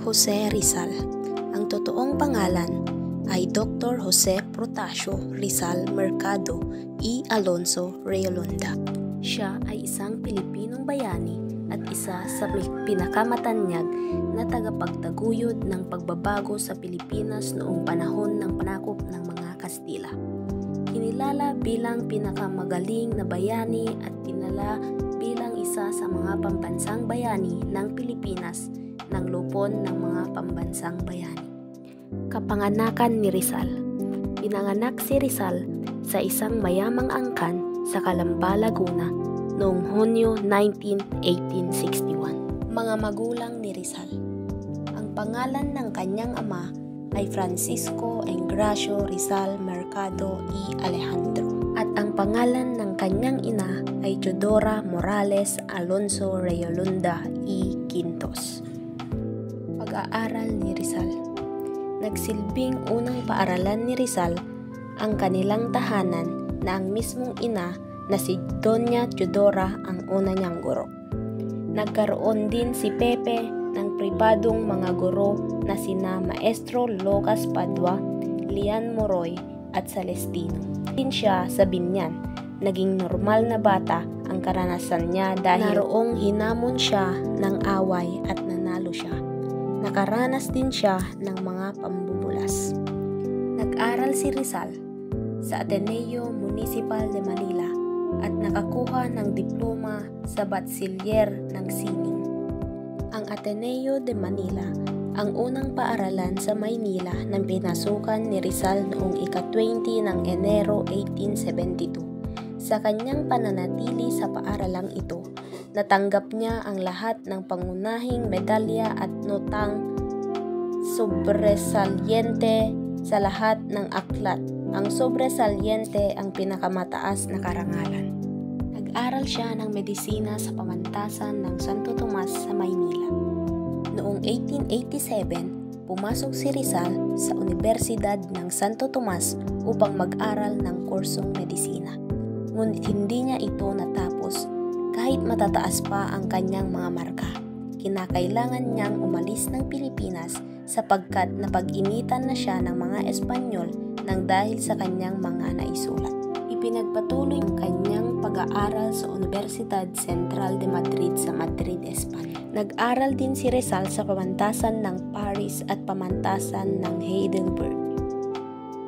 Jose Rizal. Ang totoong pangalan ay Dr. Jose Protasio Rizal Mercado y Alonso Rayolunda. Siya ay isang Pilipinong bayani at isa sa pinakamatanyag na tagapagtaguyod ng pagbabago sa Pilipinas noong panahon ng panakop ng mga Kastila. Kinilala bilang pinakamagaling na bayani at tinala bilang isa sa mga pambansang bayani ng Pilipinas ng lupon ng mga pambansang bayani. Kapanganakan ni Rizal. Pinanganak si Rizal sa isang mayamang angkan sa Calamba, Laguna noong Hunyo 19, 1861. Mga magulang ni Rizal. Ang pangalan ng kanyang ama ay Francisco Engracio Rizal Mercado y Alejandro at ang pangalan ng kanyang ina ay Teodora Morales Alonso Rayolunda y Quintos. Pag-aaral ni Rizal. Nagsilbing unang paaralan ni Rizal ang kanilang tahanan na ang mismong ina na si Doña Teodora ang una niyang guro. Nagkaroon din si Pepe ng pribadong mga guro na sina Maestro Lucas Padua, Lian Moroy at Celestino. Din siya sa binyan. Naging normal na bata ang karanasan niya dahil naroong hinamon siya ng away at nanalo siya. Nakaranas din siya ng mga pambubulas. Nag-aral si Rizal sa Ateneo Municipal de Manila at nakakuha ng diploma sa Bachiller ng Sining. Ang Ateneo de Manila ang unang paaralan sa Maynila nang pinasukan ni Rizal noong ika-20 ng Enero 1872. Sa kanyang pananatili sa paaralang ito, natanggap niya ang lahat ng pangunahing medalya at notang sobresaliente sa lahat ng aklat. Ang sobresaliente ang pinakamataas na karangalan. Nag-aral siya ng medisina sa pamantasan ng Santo Tomas sa Maynila. Noong 1887, pumasok si Rizal sa Universidad ng Santo Tomas upang mag-aral ng kursong medisina. Ngunit hindi niya ito natapos kahit matataas pa ang kanyang mga marka. Kinakailangan niyang umalis ng Pilipinas sapagkat napag-initan na siya ng mga Espanyol nang dahil sa kanyang mga naisulat. Ipinagpatuloy ang kanyang pag-aaral sa Universidad Central de Madrid sa Madrid, Espanya. Nag-aral din si Rizal sa pamantasan ng Paris at pamantasan ng Heidelberg.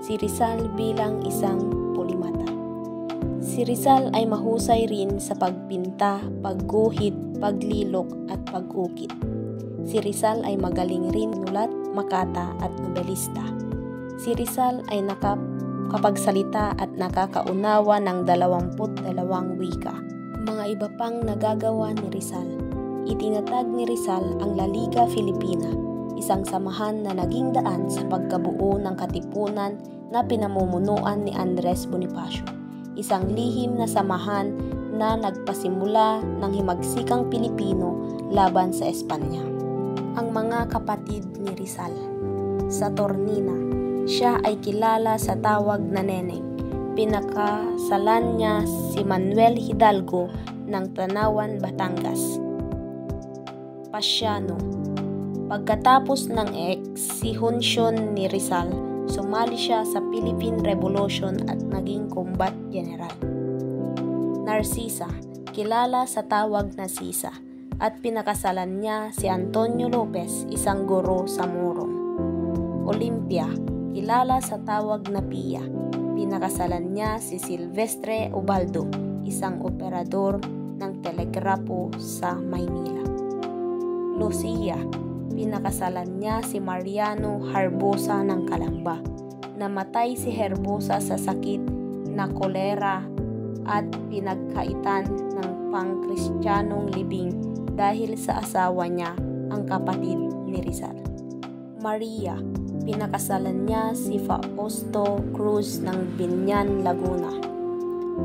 Si Rizal bilang isang polimata. Si Rizal ay mahusay rin sa pagpinta, pagguhit, paglilok at pag-ukit. Si Rizal ay magaling rin nulat, makata at nobelista. Si Rizal ay nakakapagsalita at nakakaunawa ng 22 wika. Mga iba pang nagagawa ni Rizal. Itinatag ni Rizal ang La Liga Filipina, isang samahan na naging daan sa pagkabuo ng katipunan na pinamumunuan ni Andres Bonifacio. Isang lihim na samahan na nagpasimula ng himagsikang Pilipino laban sa Espanya. Ang mga kapatid ni Rizal. Sa Tornina, siya ay kilala sa tawag na Neneng. Pinakasalan niya si Manuel Hidalgo ng Tanawan, Batangas. Pasiano. Pagkatapos ng eksihonsyon ni Rizal, sumali siya sa Philippine Revolution at naging combat general. Narcisa, kilala sa tawag na Sisa, at pinakasalan niya si Antonio Lopez, isang guro sa Morong. Olympia, kilala sa tawag na Pia, pinakasalan niya si Silvestre Ubaldo, isang operador ng telegrapo sa Maynila. Lucia, pinakasalan niya si Mariano Herbosa ng Calamba. Namatay si Herbosa sa sakit na kolera at pinagkaitan ng pangkristyanong libing dahil sa asawa niya, ang kapatid ni Rizal. Maria, pinakasalan niya si Fausto Cruz ng Binyan, Laguna.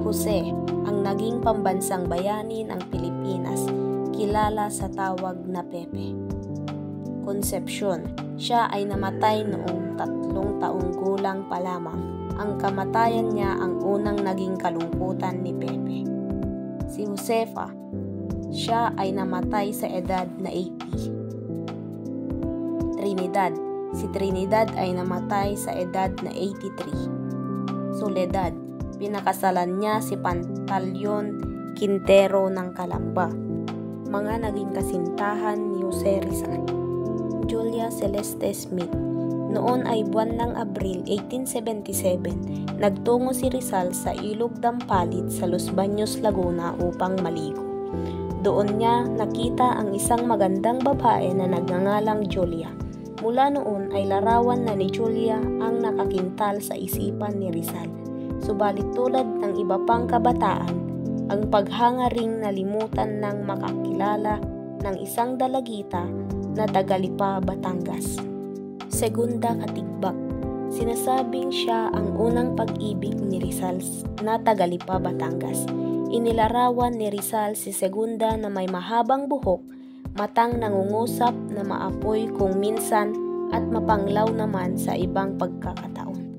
Jose, ang naging pambansang bayani ng Pilipinas, kilala sa tawag na Pepe. Concepcion, siya ay namatay noong 3 taong gulang pa lamang. Ang kamatayan niya ang unang naging kalungkutan ni Pepe. Si Josefa, siya ay namatay sa edad na 80. Trinidad. Si Trinidad ay namatay sa edad na 83. Soledad, pinakasalan niya si Pantaleon Quintero ng Calamba. Mga naging kasintahan ni Jose Rizal. Julia Celeste Smith. Noon ay buwan ng Abril 1877, nagtungo si Rizal sa Ilog Dampalit sa Los Baños, Laguna upang maligo. Doon niya nakita ang isang magandang babae na nagngangalang Julia. Mula noon ay larawan na ni Julia ang nakakintal sa isipan ni Rizal. Subalit tulad ng iba pang kabataan, ang paghangaring nalimutan ng makakilala ng isang dalagita na taga Lipa, Batangas. Segunda Katigbak. Sinasabing siya ang unang pag-ibig ni Rizal na taga Lipa, Batangas. Inilarawan ni Rizal si Segunda na may mahabang buhok, matang nangungusap na maapoy kung minsan at mapanglaw naman sa ibang pagkakataon.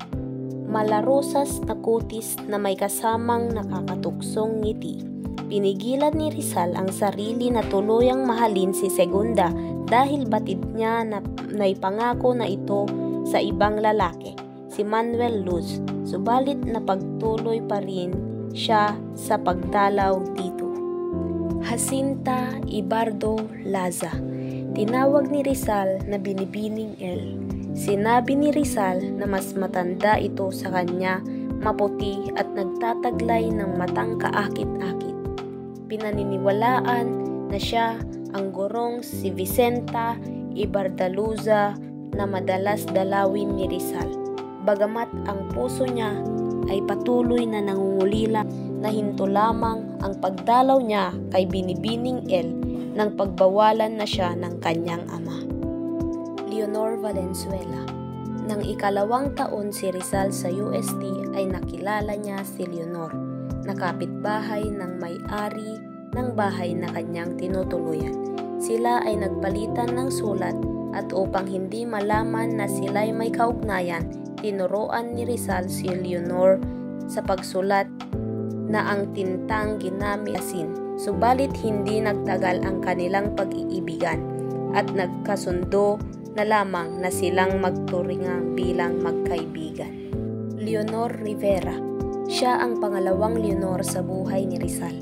Malarosas na kutis na may kasamang nakakatuksong ngiti. Pinigilan ni Rizal ang sarili na tuluyang mahalin si Segunda dahil batid niya na naipangako na ito sa ibang lalaki, si Manuel Luz. Subalit napagtuloy pa rin siya sa pagdalaw dito. Jacinta Ibardo Laza. Tinawag ni Rizal na Binibining L. Sinabi ni Rizal na mas matanda ito sa kanya, maputi at nagtataglay ng matang kaakit-akit. Pinaniniwalaan na siya ang gurong si Vicenta Ibardaluza na madalas dalawin ni Rizal. Bagamat ang puso niya ay patuloy na nangungulila, nahinto lamang ang pagdalaw niya kay Binibining L nang pagbawalan na siya ng kanyang ama. Leonor Valenzuela. Nang ikalawang taon si Rizal sa UST ay nakilala niya si Leonor, na kapitbahay ng may-ari ng bahay na kanyang tinutuluyan. Sila ay nagpalitan ng sulat at upang hindi malaman na sila'y may kaugnayan, tinuruan ni Rizal si Leonor sa pagsulat na ang tintang ginamit asin. Subalit hindi nagtagal ang kanilang pag-iibigan at nagkasundo na lamang na silang magturingang bilang magkaibigan. Leonor Rivera. Siya ang pangalawang Leonor sa buhay ni Rizal.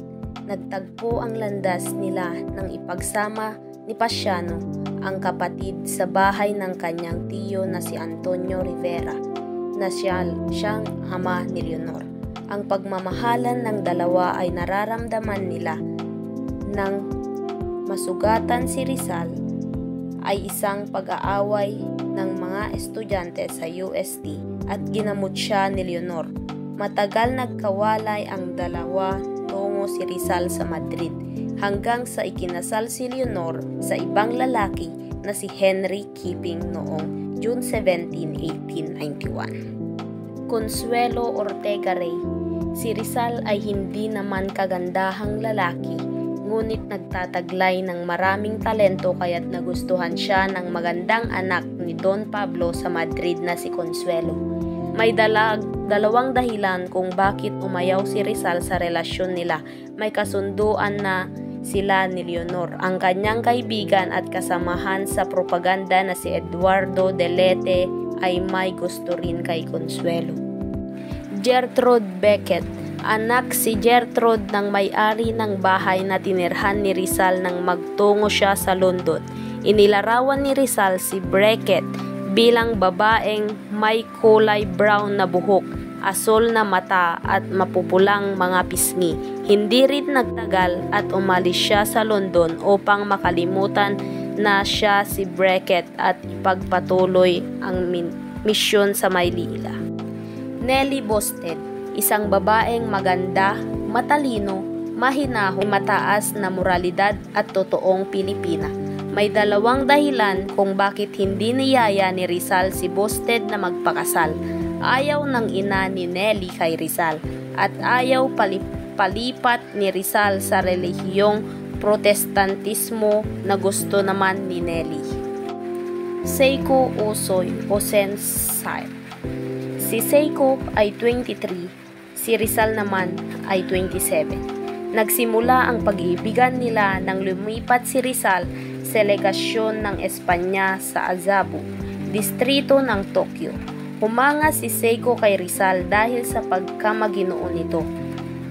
Nagtagpo ang landas nila nang ipagsama ni Pasiano, ang kapatid, sa bahay ng kanyang tiyo na si Antonio Rivera, na siyang ama ni Leonor. Ang pagmamahalan ng dalawa ay nararamdaman nila nang masugatan si Rizal ay isang pag-aaway ng mga estudyante sa UST at ginamot siya ni Leonor. Matagal nagkawalay ang dalawa tungo si Rizal sa Madrid hanggang sa ikinasal si Leonor sa ibang lalaki na si Henry Keeping noong June 17, 1891. Consuelo Ortega Rey. Si Rizal ay hindi naman kagandahang lalaki, ngunit nagtataglay ng maraming talento kaya't nagustuhan siya ng magandang anak ni Don Pablo sa Madrid na si Consuelo. May dalawang dahilan kung bakit umayaw si Rizal sa relasyon nila. May kasunduan na sila ni Leonor, ang kanyang kaibigan at kasamahan sa propaganda na si Eduardo Delete ay may gusto rin kay Consuelo. Gertrude Beckett. Anak si Gertrude ng may-ari ng bahay na tinirhan ni Rizal nang magtungo siya sa London. Inilarawan ni Rizal si Beckett bilang babaeng may kulay brown na buhok, asul na mata at mapupulang mga pisngi. Hindi rin nagtagal at umalis siya sa London upang makalimutan na siya si Beckett at ipagpatuloy ang misyon sa Maynila. Nelly Bosted. Isang babaeng maganda, matalino, mahinahon, mataas na moralidad at totoong Pilipina. May dalawang dahilan kung bakit hindi niyaya ni Rizal si Bosted na magpakasal. Ayaw ng ina ni Nelly kay Rizal at ayaw palipat ni Rizal sa relihiyong Protestantismo na gusto naman ni Nelly. Seiko Usoy o Sensai. Si Seiko ay 23, si Rizal naman ay 27. Nagsimula ang pag-iibigan nila nang lumipat si Rizal selegasyon ng Espanya sa Azabu, distrito ng Tokyo. Humanga si Seiko kay Rizal dahil sa pagkamaginoo nito.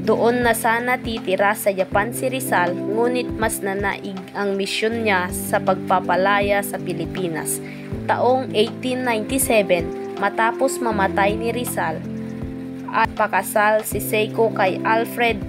Doon na sana titira sa Japan si Rizal, ngunit mas nanaig ang misyon niya sa pagpapalaya sa Pilipinas. Taong 1897, matapos mamatay ni Rizal, at pakasal si Seiko kay Alfred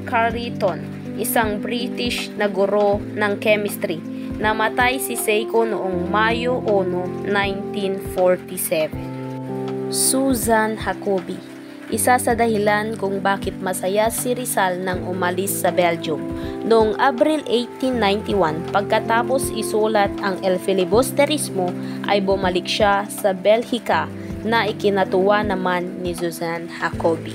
Carleton, isang British na guro ng chemistry. Namatay si Seiko noong Mayo 1, 1947. Susan Jacobi, isa sa dahilan kung bakit masaya si Rizal nang umalis sa Belgium. Noong Abril 1891, pagkatapos isulat ang El Filibusterismo, ay bumalik siya sa Belgica na ikinatuwa naman ni Susan Jacobi.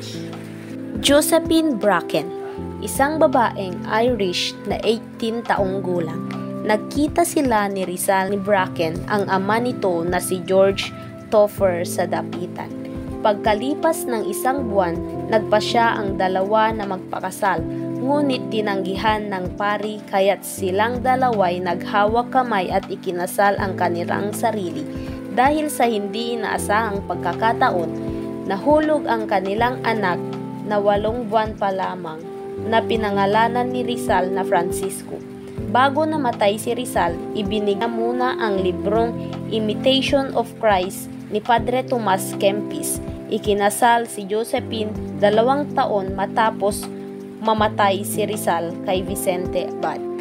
Josephine Bracken, isang babaeng Irish na 18 taong gulang. Nagkita sila ni Rizal ni Bracken, ang ama nito na si George Topher sa dapitan. Pagkalipas ng isang buwan, nagpasya ang dalawa na magpakasal, ngunit tinanggihan ng pari kaya't silang dalaway naghawak kamay at ikinasal ang kanilang sarili. Dahil sa hindi inaasahang pagkakataon, nahulog ang kanilang anak na 8 buwan pa lamang na pinangalanan ni Rizal na Francisco. Bago namatay si Rizal, ibinigay muna ang librong Imitation of Christ ni Padre Tomas Kempis. Ikinasal si Josephine 2 taon matapos mamatay si Rizal kay Vicente Abad.